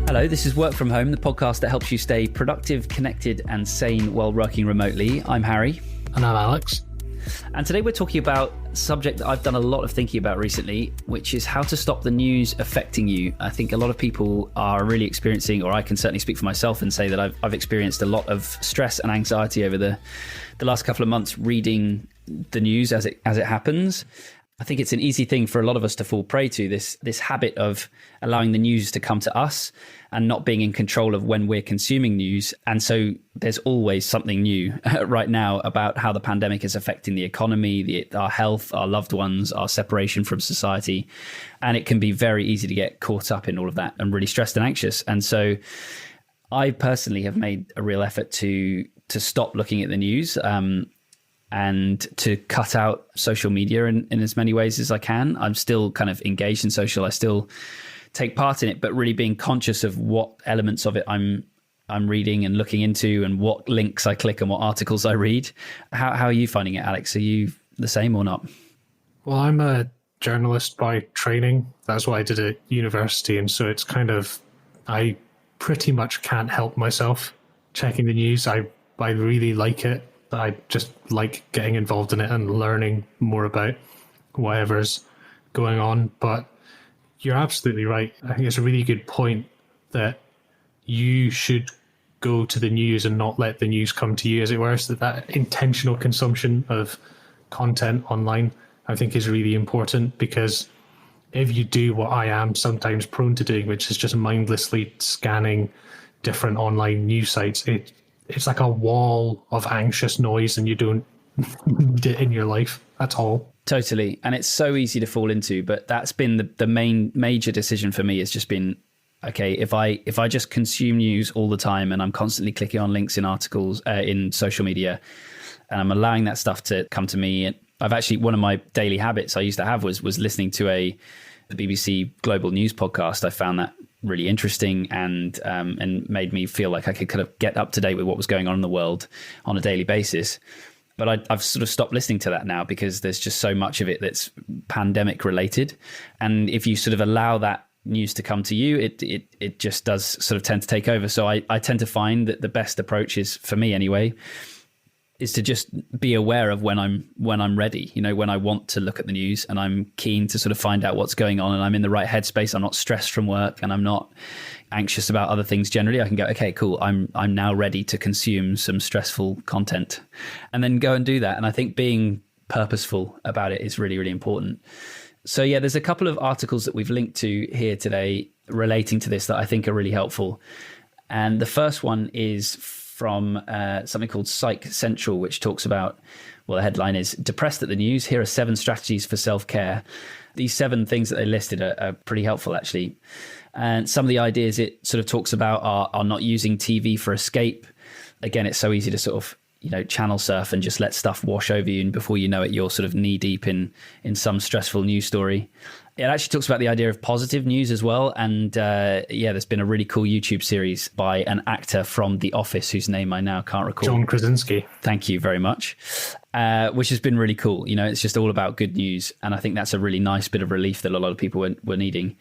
Hello, this is Work From Home, the podcast that helps you stay productive, connected and sane while working remotely. I'm Harry. And I'm Alex. And today we're talking about a subject that I've done a lot of thinking about recently, which is how to stop the news affecting you. I think a lot of people are really experiencing, or I can certainly speak for myself and say that I've experienced a lot of stress and anxiety over the last couple of months reading the news as it happens. I think it's an easy thing for a lot of us to fall prey to, this habit of allowing the news to come to us and not being in control of when we're consuming news. And so there's always something new right now about how the pandemic is affecting the economy, our health, our loved ones, our separation from society. And it can be very easy to get caught up in all of that and really stressed and anxious. And so I personally have made a real effort to stop looking at the news, and to cut out social media in as many ways as I can. I'm still kind of engaged in social. I still take part in it, but really being conscious of what elements of it I'm reading and looking into and what links I click and what articles I read. How are you finding it, Alex? Are you the same or not? Well, I'm a journalist by training. That's what I did at university. And so it's kind of, I pretty much can't help myself checking the news. I really like it. I just like getting involved in it and learning more about whatever's going on. But you're absolutely right. I think it's a really good point that you should go to the news and not let the news come to you, as it were. So that intentional consumption of content online, I think, is really important, because if you do what I am sometimes prone to doing, which is just mindlessly scanning different online news sites, it's like a wall of anxious noise and you don't need it in your life at all. Totally. And it's so easy to fall into, but that's been the main major decision for me. It's just been, okay, if I just consume news all the time and I'm constantly clicking on links in articles, in social media, and I'm allowing that stuff to come to me. And I've actually, one of my daily habits I used to have was listening to the BBC Global News podcast. I found that really interesting and made me feel like I could kind of get up to date with what was going on in the world on a daily basis. But I've sort of stopped listening to that now because there's just so much of it that's pandemic related. And if you sort of allow that news to come to you, it just does sort of tend to take over. So I tend to find that the best approach is, for me anyway, is to just be aware of when I'm ready, when I want to look at the news and I'm keen to sort of find out what's going on and I'm in the right headspace. I'm not stressed from work and I'm not anxious about other things generally. I can go, okay, cool. I'm now ready to consume some stressful content, and then go and do that. And I think being purposeful about it is really, really important. So yeah, there's a couple of articles that we've linked to here today relating to this that I think are really helpful. And the first one is from something called Psych Central, which talks about, well, the headline is "Depressed at the News. Here are 7 strategies for self-care." These 7 things that they listed are pretty helpful, actually. And some of the ideas it sort of talks about are not using TV for escape. Again, it's so easy to sort of, channel surf and just let stuff wash over you. And before you know it, you're sort of knee deep in some stressful news story. It actually talks about the idea of positive news as well. And there's been a really cool YouTube series by an actor from The Office, whose name I now can't recall. John Krasinski. Thank you very much. Which has been really cool. It's just all about good news. And I think that's a really nice bit of relief that a lot of people were needing.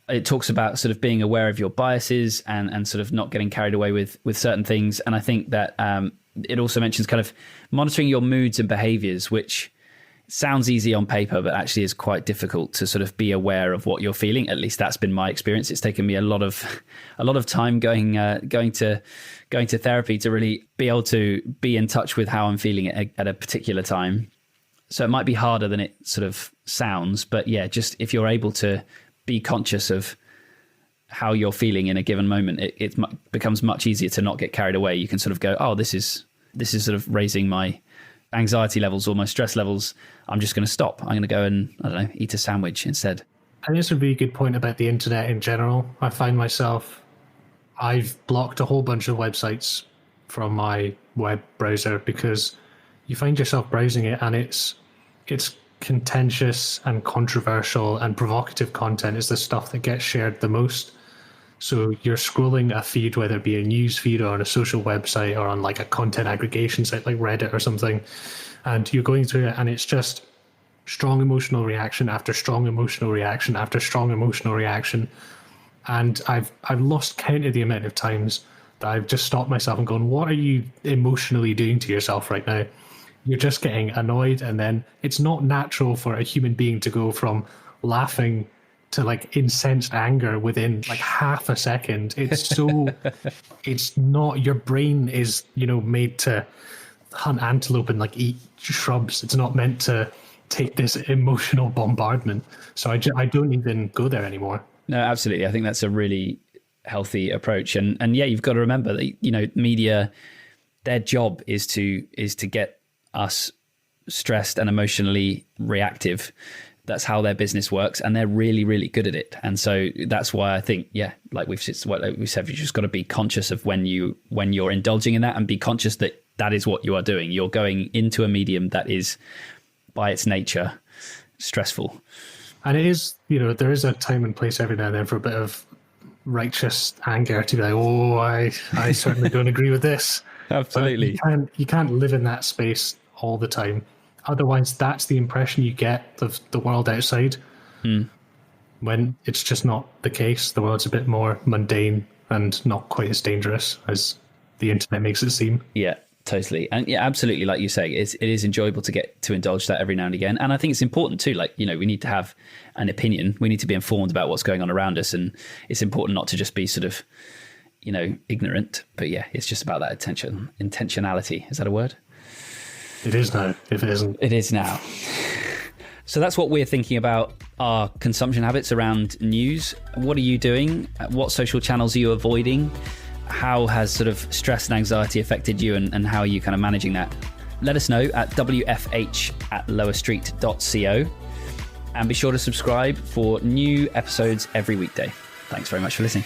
It talks about sort of being aware of your biases and sort of not getting carried away with certain things. And I think that it also mentions kind of monitoring your moods and behaviors, which sounds easy on paper, but actually is quite difficult to sort of be aware of what you're feeling. At least that's been my experience. It's taken me a lot of time going to therapy to really be able to be in touch with how I'm feeling at a particular time. So it might be harder than it sort of sounds, but yeah, just if you're able to be conscious of how you're feeling in a given moment, it becomes much easier to not get carried away. You can sort of go, oh, this is sort of raising my anxiety levels or my stress levels. I'm just going to stop. I'm going to go and, I don't know, eat a sandwich instead. And this would be a good point about the internet in general. I find myself, I've blocked a whole bunch of websites from my web browser because you find yourself browsing it and it's contentious and controversial and provocative content is the stuff that gets shared the most. So you're scrolling a feed, whether it be a news feed or on a social website or on like a content aggregation site like Reddit or something, and you're going through it and it's just strong emotional reaction after strong emotional reaction after strong emotional reaction. And I've lost count of the amount of times that I've just stopped myself and gone, what are you emotionally doing to yourself right now? You're just getting annoyed, and then it's not natural for a human being to go from laughing to like incensed anger within like half a second. It's so it's not, your brain is, you know, made to hunt antelope and like eat shrubs. It's not meant to take this emotional bombardment. So I don't even go there anymore. No, absolutely. I think that's a really healthy approach. And yeah, you've got to remember that, you know, media, their job is to get us stressed and emotionally reactive. That's how their business works, and they're really, really good at it. And so that's why I think, yeah, like we said, you've just got to be conscious of when you're indulging in that, and be conscious that that is what you are doing. You're going into a medium that is, by its nature, stressful. And it is, you know, there is a time and place every now and then for a bit of righteous anger to be like, oh, I certainly don't agree with this. Absolutely. But you can't live in that space all the time. Otherwise, that's the impression you get of the world outside. When it's just not the case. The world's a bit more mundane and not quite as dangerous as the internet makes it seem. Yeah, totally. And yeah, absolutely. Like you say, it is enjoyable to get to indulge that every now and again. And I think it's important too. Like, you know, we need to have an opinion. We need to be informed about what's going on around us. And it's important not to just be sort of, you know, ignorant. But yeah, it's just about that intentionality. Is that a word? It is now, if it isn't. It is now. So that's what we're thinking about, our consumption habits around news. What are you doing? What social channels are you avoiding? How has sort of stress and anxiety affected you, and how are you kind of managing that? Let us know at wfh@lowerstreet.co, and be sure to subscribe for new episodes every weekday. Thanks very much for listening.